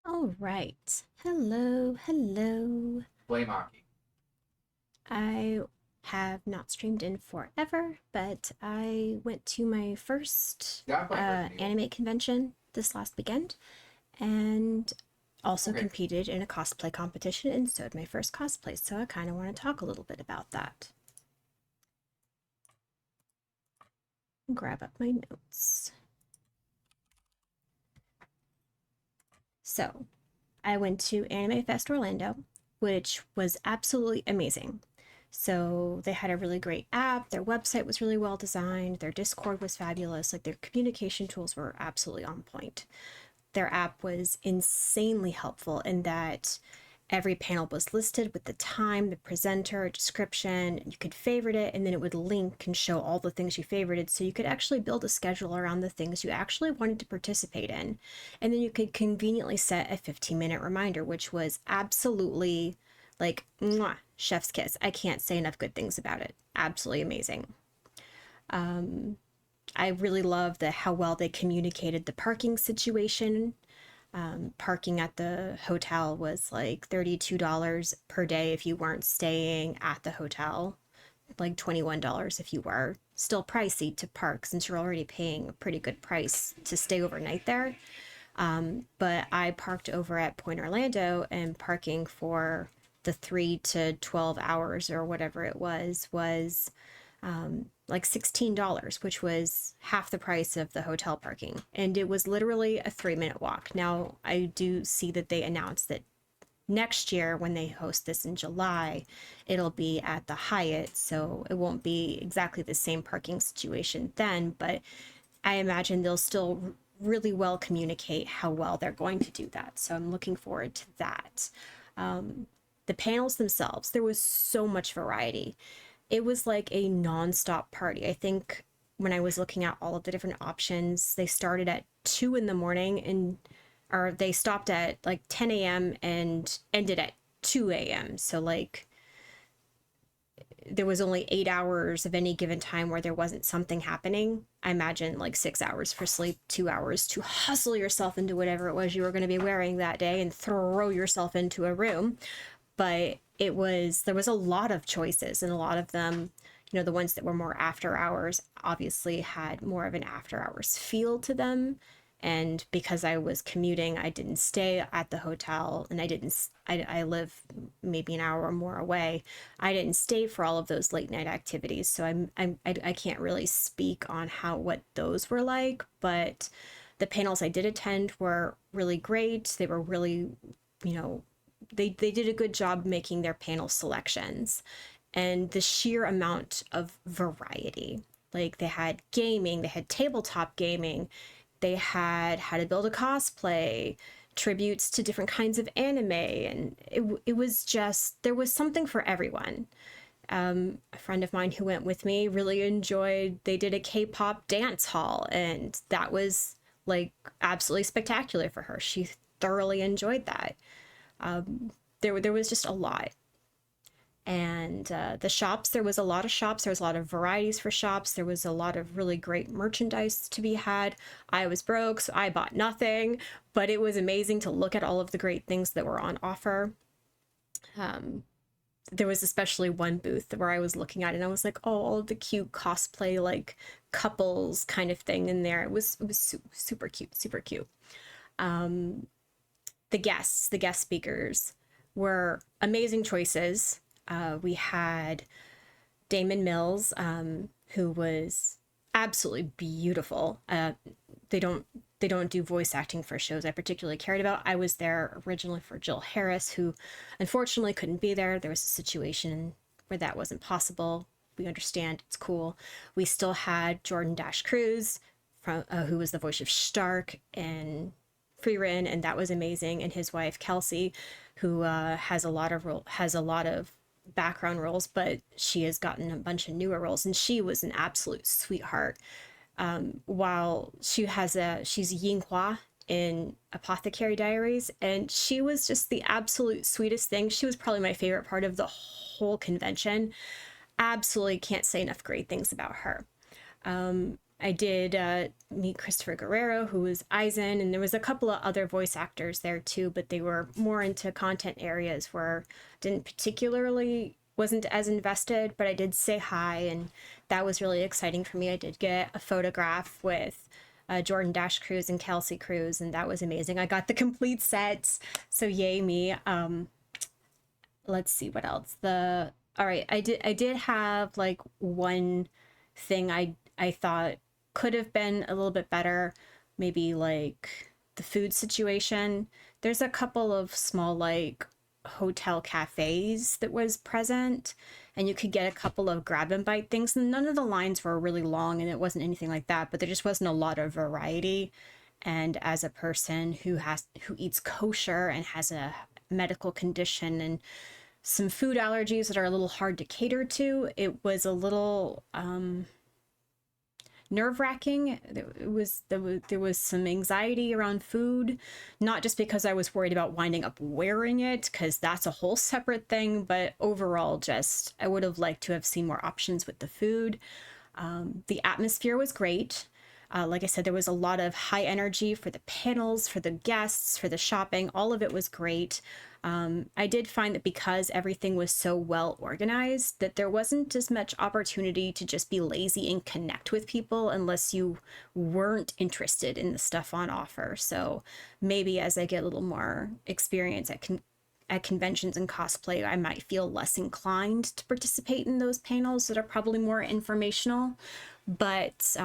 All right. Hello, hello. Blame Aki. I have not streamed in forever, but I went to my first Yeah, I'm playing Resident Evil. anime convention this last weekend and also Okay. competed in a cosplay competition and sewed my first cosplay. So I kind of want to talk a little bit about that. Grab up my notes. So I went to Anime Fest Orlando, which was absolutely amazing. So they had a really great app. Their website was really well designed. Their Discord was fabulous. Like their communication tools were absolutely on point. Their app was insanely helpful in that every panel was listed with the time, the presenter, description. You could favorite it, and then it would link and show all the things you favorited. So you could actually build a schedule around the things you actually wanted to participate in. And then you could conveniently set a 15-minute reminder, which was absolutely like, mwah, chef's kiss. I can't say enough good things about it. Absolutely amazing. I really love how well they communicated the parking situation. Parking at the hotel was like $32 per day if you weren't staying at the hotel, like $21 if you were. Still pricey to park since you're already paying a pretty good price to stay overnight there. But I parked over at Point Orlando, and parking for the 3 to 12 hours or whatever it was like $16, which was half the price of the hotel parking. And it was literally a 3-minute walk. Now, I do see that they announced that next year, when they host this in July, it'll be at the Hyatt. So it won't be exactly the same parking situation then, but I imagine they'll still really well communicate how well they're going to do that. So I'm looking forward to that. The panels themselves, there was so much variety. It was like a nonstop party. I think when I was looking at all of the different options, they started at 2 in the morning and or they stopped at like 10 a.m. and ended at 2 a.m. So like there was only 8 hours of any given time where there wasn't something happening. I imagine like 6 hours for sleep, 2 hours to hustle yourself into whatever it was you were going to be wearing that day and throw yourself into a room. But there was a lot of choices, and a lot of them, the ones that were more after hours obviously had more of an after hours feel to them. And because I was commuting, I didn't stay at the hotel, and I live maybe an hour or more away. I didn't stay for all of those late night activities, so I can't really speak on what those were like. But the panels I did attend were really great. They were really, you know, they did a good job making their panel selections, and the sheer amount of variety. Like they had gaming, they had tabletop gaming, they had how to build a cosplay, tributes to different kinds of anime, and it was just, there was something for everyone. A friend of mine who went with me really enjoyed, they did a K-pop dance hall, and that was like absolutely spectacular for her. She thoroughly enjoyed that. There was just a lot. And the shops, there was a lot of shops. There was a lot of varieties for shops. There was a lot of really great merchandise to be had. I was broke, so I bought nothing, but it was amazing to look at all of the great things that were on offer. There was especially one booth where I was looking at it and I was like, oh, all of the cute cosplay, like couples kind of thing in there. It was super cute, super cute. The guest speakers were amazing choices. We had Damon Mills, who was absolutely beautiful. They don't they don't do voice acting for shows I particularly cared about. I was there originally for Jill Harris, who unfortunately couldn't be there. There was a situation where that wasn't possible. We understand. It's cool. We still had Jordan Dash Cruz, who was the voice of Stark and Freerin, and that was amazing. And his wife Kelsey, who has a lot of background roles, but she has gotten a bunch of newer roles, and she was an absolute sweetheart. While she's Yinghua in Apothecary Diaries, and she was just the absolute sweetest thing. She was probably my favorite part of the whole convention. Absolutely can't say enough great things about her. I did meet Christopher Guerrero, who was Eisen, and there was a couple of other voice actors there too, but they were more into content areas where I didn't particularly wasn't as invested, but I did say hi, and that was really exciting for me. I did get a photograph with Jordan Dash Cruz and Kelsey Cruz, and that was amazing. I got the complete set, so yay me. Let's see what else. The All right, I did have like one thing I thought could have been a little bit better, maybe like the food situation. There's a couple of small like hotel cafes that was present, and you could get a couple of grab and bite things, and none of the lines were really long and it wasn't anything like that, but there just wasn't a lot of variety. And as a person who eats kosher and has a medical condition and some food allergies that are a little hard to cater to, it was a little nerve wracking. There was some anxiety around food, not just because I was worried about winding up wearing it, because that's a whole separate thing, but overall, just I would have liked to have seen more options with the food. The atmosphere was great. Like I said, there was a lot of high energy for the panels, for the guests, for the shopping. All of it was great. I did find that because everything was so well organized, that there wasn't as much opportunity to just be lazy and connect with people unless you weren't interested in the stuff on offer. So maybe as I get a little more experience at conventions and cosplay, I might feel less inclined to participate in those panels that are probably more informational. But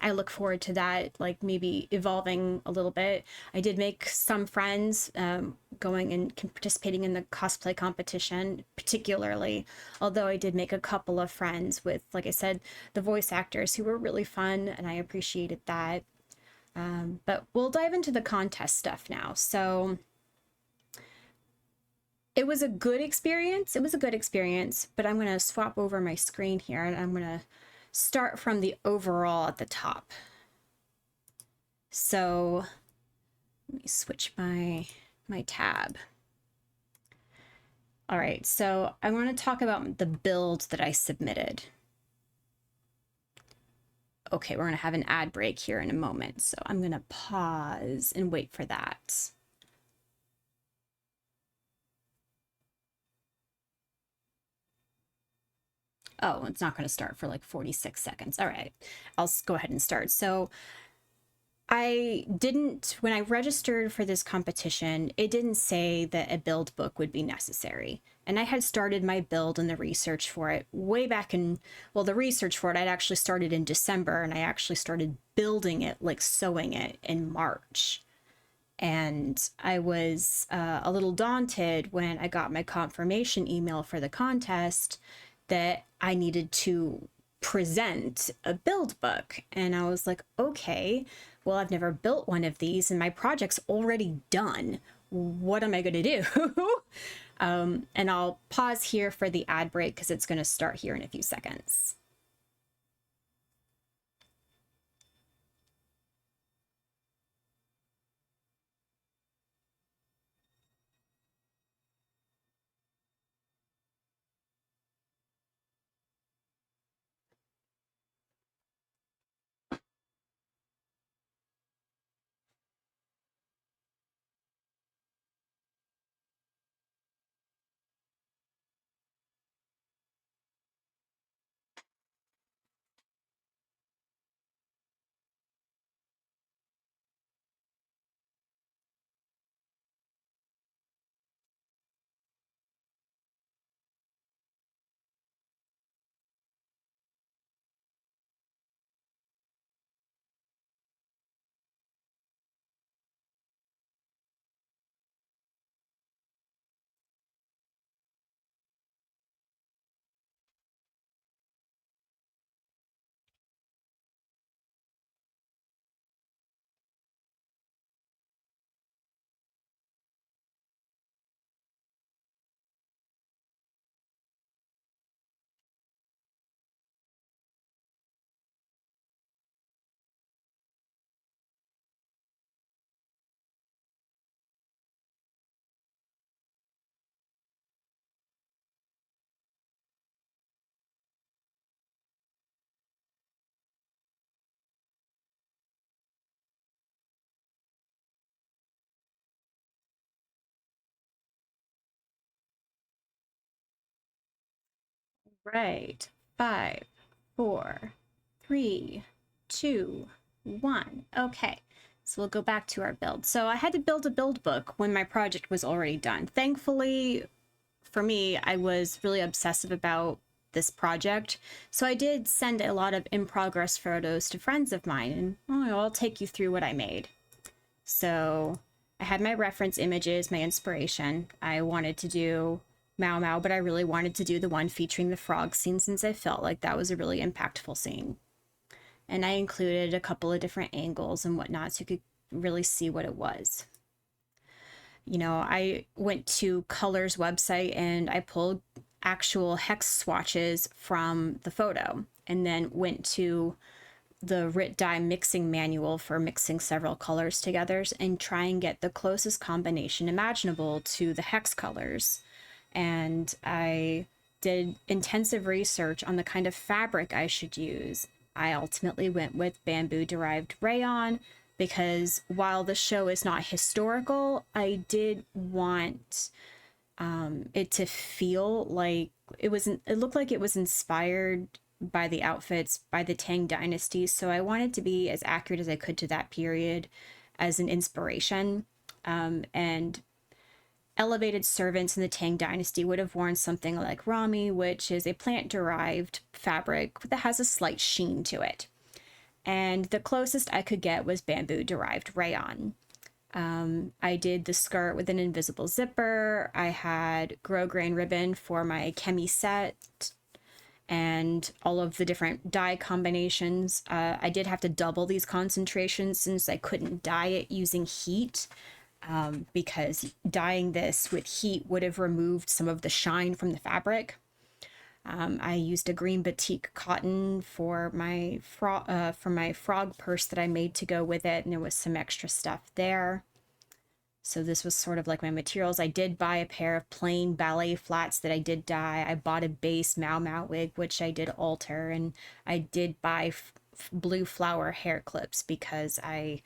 I look forward to that, like maybe evolving a little bit. I did make some friends going and participating in the cosplay competition, particularly, although I did make a couple of friends with, like I said, the voice actors who were really fun, and I appreciated that. But we'll dive into the contest stuff now. So it was a good experience. It was a good experience, but I'm going to swap over my screen here and I'm going to start from the overall at the top. So let me switch my tab. All right, so I want to talk about the build that I submitted. Okay, we're going to have an ad break here in a moment, so I'm going to pause and wait for that. Oh, it's not going to start for like 46 seconds. All right, I'll go ahead and start. So when I registered for this competition, it didn't say that a build book would be necessary. And I had started my build and the research for it way back in, well, the research for it, I'd actually started in December, and I actually started building it, like sewing it, in March. And I was a little daunted when I got my confirmation email for the contest that I needed to present a build book. And I was like, okay, well, I've never built one of these and my project's already done. What am I going to do? And I'll pause here for the ad break because it's going to start here in a few seconds. Right. 5, 4, 3, 2, 1. Okay. So we'll go back to our build. So I had to build a build book when my project was already done. Thankfully, for me, I was really obsessive about this project. So I did send a lot of in progress photos to friends of mine, and I'll take you through what I made. So I had my reference images, my inspiration. I wanted to do Mau Mau, but I really wanted to do the one featuring the frog scene since I felt like that was a really impactful scene. And I included a couple of different angles and whatnot so you could really see what it was. You know, I went to Color's website and I pulled actual hex swatches from the photo and then went to the RIT dye mixing manual for mixing several colors together and try and get the closest combination imaginable to the hex colors. And I did intensive research on the kind of fabric I should use. I ultimately went with bamboo derived rayon because while the show is not historical, I did want it to feel like it looked like it was inspired by the outfits by the Tang Dynasty. So I wanted to be as accurate as I could to that period as an inspiration. And elevated servants in the Tang Dynasty would have worn something like rami, which is a plant-derived fabric that has a slight sheen to it. And the closest I could get was bamboo-derived rayon. I did the skirt with an invisible zipper. I had grosgrain ribbon for my chemi set and all of the different dye combinations. I did have to double these concentrations since I couldn't dye it using heat. Because dyeing this with heat would have removed some of the shine from the fabric. I used a green batik cotton for my frog purse that I made to go with it, and there was some extra stuff there. So this was sort of like my materials. I did buy a pair of plain ballet flats that I did dye. I bought a base Mau Mau wig, which I did alter, and I did buy blue flower hair clips because I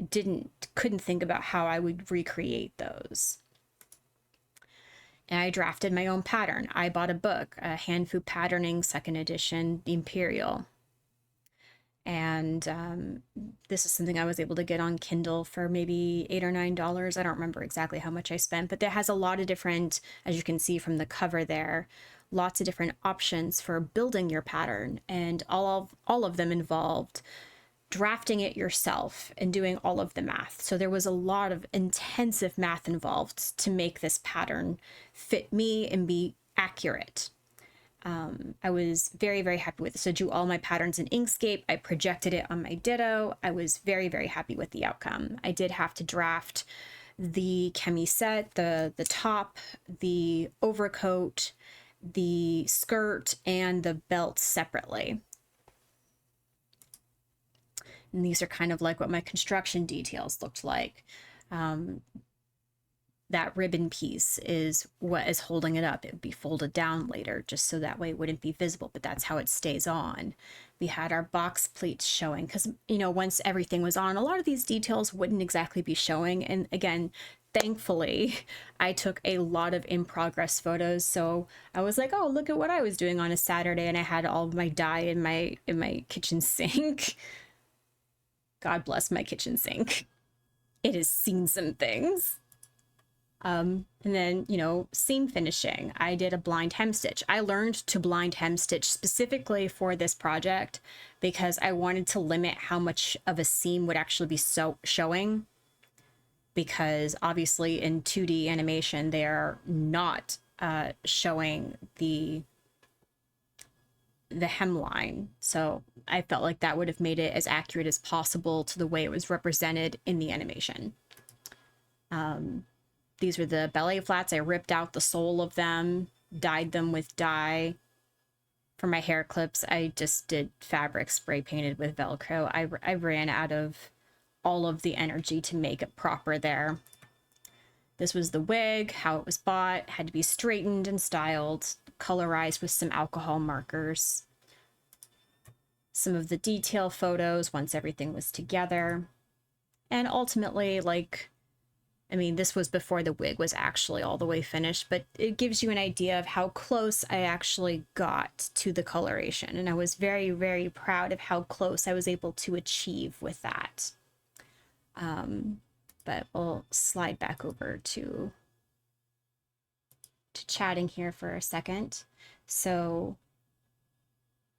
couldn't think about how I would recreate those. And I drafted my own pattern. I bought a book, Hanfu Patterning, second edition, the Imperial. And this is something I was able to get on Kindle for maybe $8 or $9. I don't remember exactly how much I spent, but there has a lot of different, as you can see from the cover there, lots of different options for building your pattern. And all of them involved drafting it yourself and doing all of the math. So there was a lot of intensive math involved to make this pattern fit me and be accurate. I was very, very happy with it. So I drew all my patterns in Inkscape. I projected it on my Ditto. I was very, very happy with the outcome. I did have to draft the chemi set, the top, the overcoat, the skirt, and the belt separately. And these are kind of like what my construction details looked like. That ribbon piece is what is holding it up. It would be folded down later just so that way it wouldn't be visible, but that's how it stays on. We had our box pleats showing because, you know, once everything was on, a lot of these details wouldn't exactly be showing. And again, thankfully, I took a lot of in progress photos. So I was like, oh, look at what I was doing on a Saturday. And I had all of my dye in my kitchen sink. God bless my kitchen sink. It has seen some things. And then, you know, seam finishing. I did a blind hem stitch. I learned to blind hem stitch specifically for this project because I wanted to limit how much of a seam would actually be showing. Because obviously in 2D animation, they're not showing the hemline. So I felt like that would have made it as accurate as possible to the way it was represented in the animation. These were the ballet flats. I ripped out the sole of them, dyed them with dye. For my hair clips, I just did fabric spray painted with Velcro. I ran out of all of the energy to make it proper there. This was the wig, how it was bought, had to be straightened and styled, colorized with some alcohol markers. Some of the detail photos once everything was together. And ultimately, like, I mean, this was before the wig was actually all the way finished, but it gives you an idea of how close I actually got to the coloration. And I was very, very proud of how close I was able to achieve with that. But we'll slide back over to chatting here for a second. So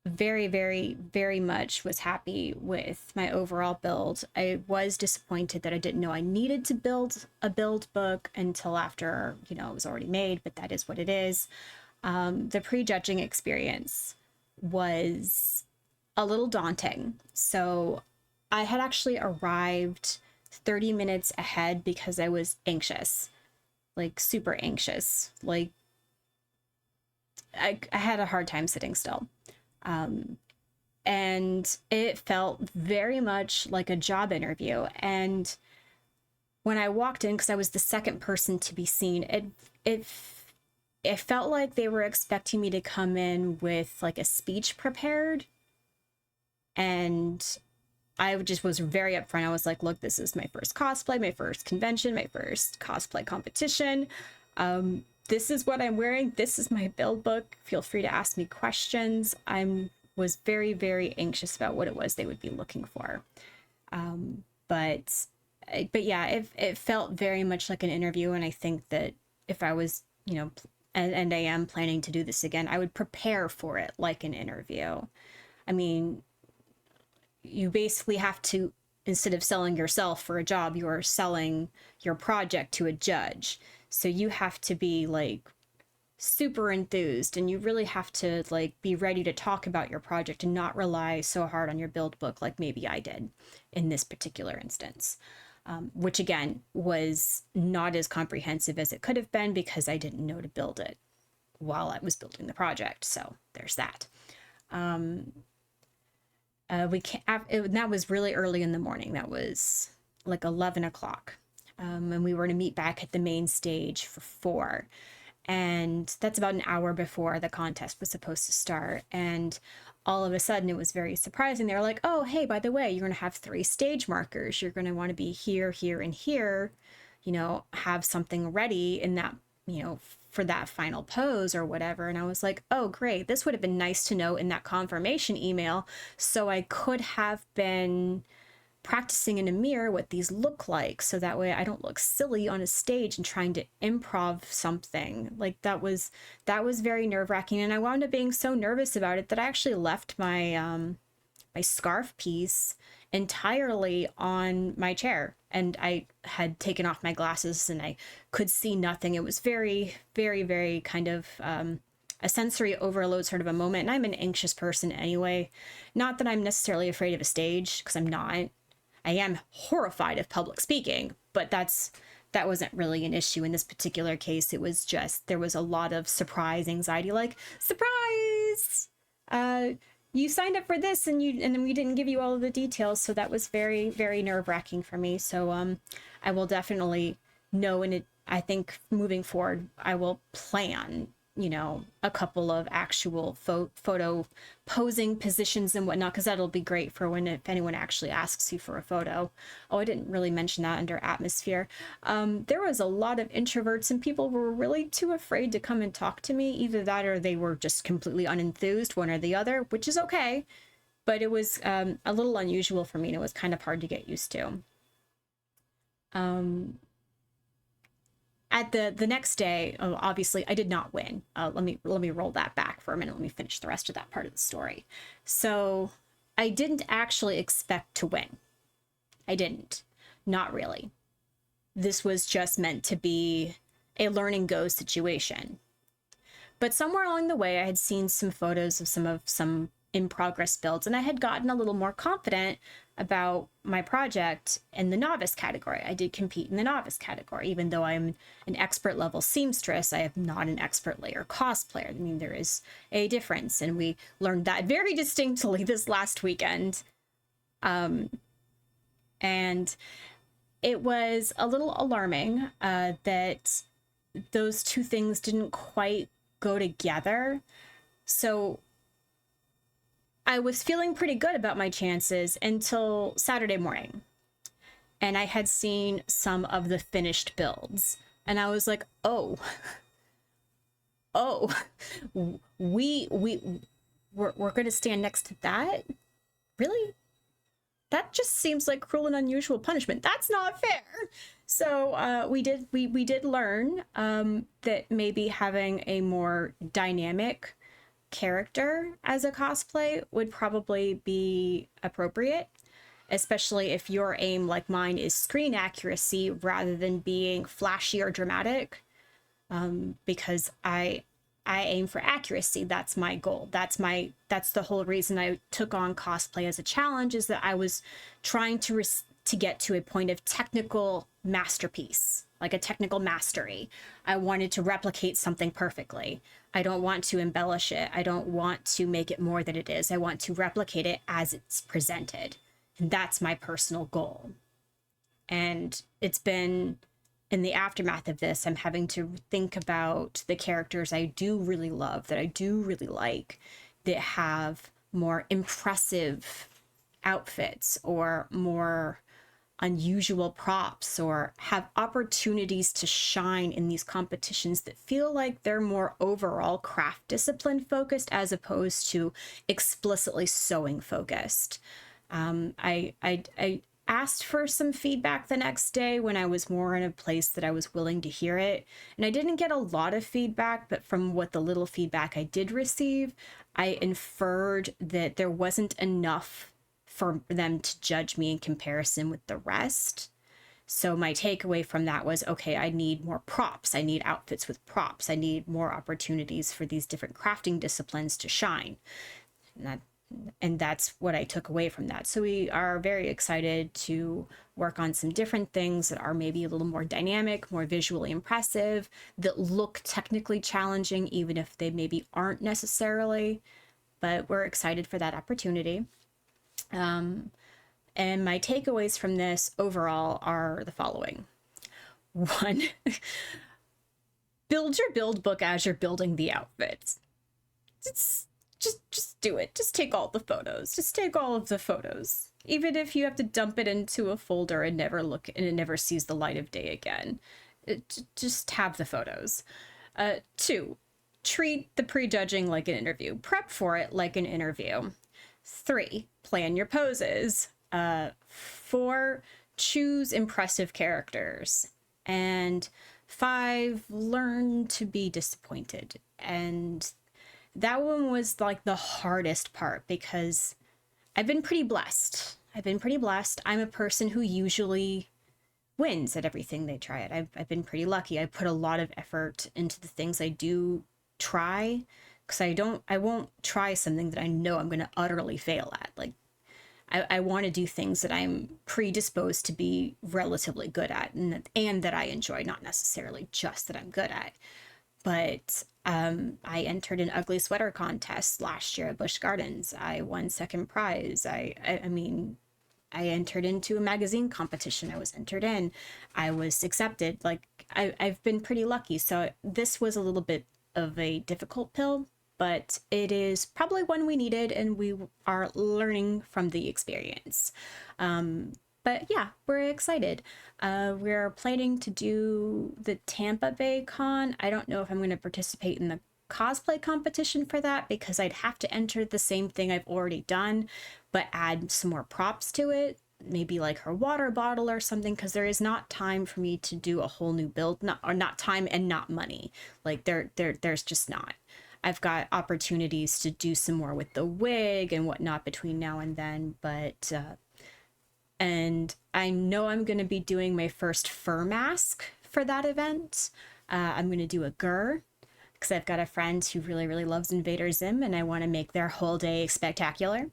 very, very, very much was happy with my overall build. I was disappointed that I didn't know I needed to build a build book until after, you know, it was already made, but that is what it is. The prejudging experience was a little daunting. So I had actually arrived 30 minutes ahead because I was anxious, like super anxious. Like I had a hard time sitting still. And it felt very much like a job interview. And when I walked in, because I was the second person to be seen, it felt like they were expecting me to come in with like a speech prepared. And I just was very upfront. I was like, look, this is my first cosplay, my first convention, my first cosplay competition. This is what I'm wearing. This is my build book. Feel free to ask me questions. Was very, very anxious about what it was they would be looking for. But yeah, it felt very much like an interview. And I think that if I was, you know, and I am planning to do this again, I would prepare for it like an interview. I mean, you basically have to, instead of selling yourself for a job, you are selling your project to a judge. So you have to be like super enthused, and you really have to like be ready to talk about your project and not rely so hard on your build book like maybe I did in this particular instance, which again was not as comprehensive as it could have been because I didn't know to build it while I was building the project. So there's that. That was really early in the morning. That was like 11 o'clock. And we were to meet back at the main stage for 4. And that's about an hour before the contest was supposed to start. And all of a sudden it was very surprising. They were like, oh, hey, by the way, you're going to have 3 stage markers. You're going to want to be here, here, and here, you know, have something ready in that, you know, for that final pose or whatever. And I was like, oh, great. This would have been nice to know in that confirmation email. So I could have been practicing in a mirror what these look like, so that way I don't look silly on a stage and trying to improv something. Like that was very nerve-wracking, and I wound up being so nervous about it that I actually left my my scarf piece entirely on my chair, and I had taken off my glasses and I could see nothing. It was very, very, very kind of a sensory overload sort of a moment, and I'm an anxious person anyway. Not that I'm necessarily afraid of a stage, because I'm not. I am horrified of public speaking, but that wasn't really an issue in this particular case. It was just, there was a lot of surprise anxiety, like, surprise! You signed up for this and then we didn't give you all of the details. So that was very, very nerve-wracking for me. So I will definitely know, and I think moving forward, I will plan, you know, a couple of actual photo posing positions and whatnot, because that'll be great for if anyone actually asks you for a photo. Oh, I didn't really mention that under atmosphere. There was a lot of introverts, and people were really too afraid to come and talk to me. Either that or they were just completely unenthused, one or the other, which is okay. But it was a little unusual for me, and it was kind of hard to get used to. At the next day, obviously, I did not win. Let me roll that back for a minute. Let me finish the rest of that part of the story. So I didn't actually expect to win. I didn't. Not really. This was just meant to be a learn and go situation. But somewhere along the way, I had seen some photos of some in progress builds, and I had gotten a little more confident about my project in the novice category. I did compete in the novice category, even though I'm an expert level seamstress. I am not an expert layer cosplayer. I mean, there is a difference, and we learned that very distinctly this last weekend. And it was a little alarming that those two things didn't quite go together. So I was feeling pretty good about my chances until Saturday morning. and I had seen some of the finished builds, and I was like, oh, oh, we're gonna stand next to that? Really? That just seems like cruel and unusual punishment. That's not fair. So we did learn that maybe having a more dynamic character as a cosplay would probably be appropriate, especially if your aim, like mine, is screen accuracy rather than being flashy or dramatic. Because I aim for accuracy. That's my goal. That's the whole reason I took on cosplay as a challenge, is that I was trying to get to a point of technical masterpiece, like a technical mastery. I wanted to replicate something perfectly. I don't want to embellish it. I don't want to make it more than it is. I want to replicate it as it's presented. And that's my personal goal. And it's been, in the aftermath of this, I'm having to think about the characters I do really love, that I do really like, that have more impressive outfits or more unusual props, or have opportunities to shine in these competitions that feel like they're more overall craft discipline focused as opposed to explicitly sewing focused. I asked for some feedback the next day when I was more in a place that I was willing to hear it. And I didn't get a lot of feedback, but from what the little feedback I did receive, I inferred that there wasn't enough for them to judge me in comparison with the rest. So my takeaway from that was, okay, I need more props. I need outfits with props. I need more opportunities for these different crafting disciplines to shine. And that's what I took away from that. So we are very excited to work on some different things that are maybe a little more dynamic, more visually impressive, that look technically challenging, even if they maybe aren't necessarily. But we're excited for that opportunity. And my takeaways from this overall are the following. One, build your build book as you're building the outfits. It's just do it. Just take all the photos. Just take all of the photos. Even if you have to dump it into a folder and never look, and it never sees the light of day again. Just have the photos. Two, treat the prejudging like an interview. Prep for it like an interview. 3, plan your poses. 4, choose impressive characters. And 5, learn to be disappointed. And that one was like the hardest part, because I've been pretty blessed. I'm a person who usually wins at everything they try at. I've been pretty lucky. I put a lot of effort into the things I do try, because I won't try something that I know I'm going to utterly fail at. Like, I want to do things that I'm predisposed to be relatively good at, and that I enjoy, not necessarily just that I'm good at. But I entered an ugly sweater contest last year at Busch Gardens. I won second prize. I mean, I entered into a magazine competition. I was entered in. I was accepted. Like, I've been pretty lucky. So this was a little bit of a difficult pill, but it is probably one we needed, and we are learning from the experience. But yeah, we're excited. We're planning to do the Tampa Bay Con. I don't know if I'm going to participate in the cosplay competition for that, because I'd have to enter the same thing I've already done, but add some more props to it. Maybe like her water bottle or something, because there is not time for me to do a whole new build. Not time and not money. Like there's just not. I've got opportunities to do some more with the wig and whatnot between now and then, but and I know I'm going to be doing my first fur mask for that event. I'm going to do a gur, because I've got a friend who really, really loves Invader Zim, and I want to make their whole day spectacular.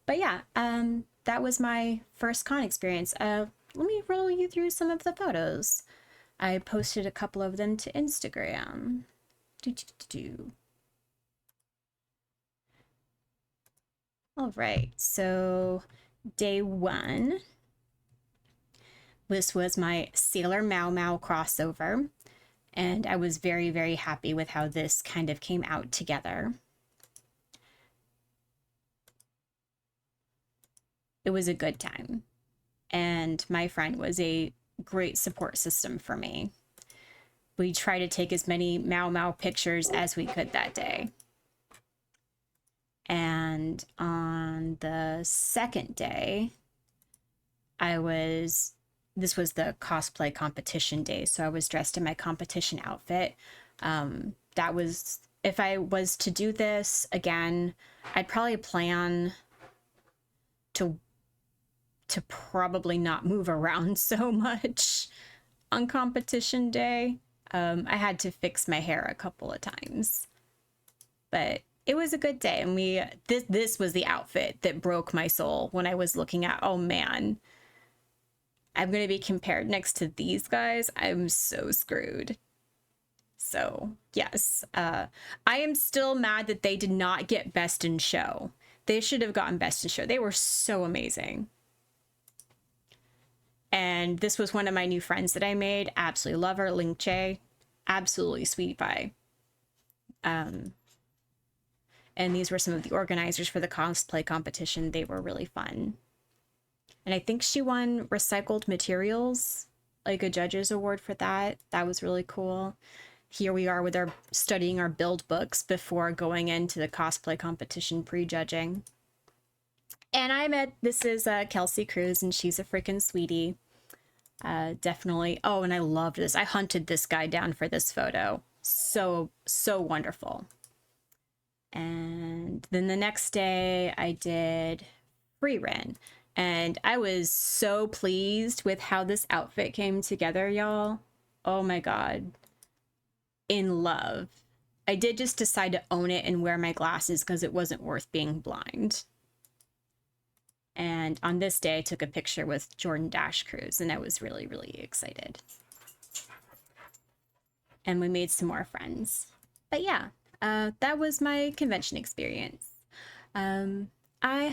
But yeah, that was my first con experience. Let me roll you through some of the photos. I posted a couple of them to Instagram. All right, so day 1. This was my Sailor Mau Mau crossover, and I was very, very happy with how this kind of came out together. It was a good time. and my friend was a great support system for me. We tried to take as many Mau Mau pictures as we could that day. And on the second day, this was the cosplay competition day, so I was dressed in my competition outfit. That was, if I was to do this again, I'd probably plan to probably not move around so much on competition day. I had to fix my hair a couple of times, but it was a good day. And this was the outfit that broke my soul when I was looking at, oh man, I'm going to be compared next to these guys. I'm so screwed. So yes, I am still mad that they did not get Best in Show. They should have gotten Best in Show. They were so amazing. And this was one of my new friends that I made. Absolutely love her, Ling Che. Absolutely sweetie pie. And these were some of the organizers for the cosplay competition. They were really fun. And I think she won recycled materials, like a judge's award for that. That was really cool. Here we are with our studying our build books before going into the cosplay competition pre-judging. And this is Kelsey Cruz, and she's a freaking sweetie. Definitely. Oh, and I loved this. I hunted this guy down for this photo. So wonderful. And then the next day I did Frieren, and I was so pleased with how this outfit came together, y'all. Oh my God. In love. I did just decide to own it and wear my glasses because it wasn't worth being blind. And on this day, I took a picture with Jordan Dash Cruz, and I was really, really excited. And we made some more friends. But yeah, that was my convention experience. I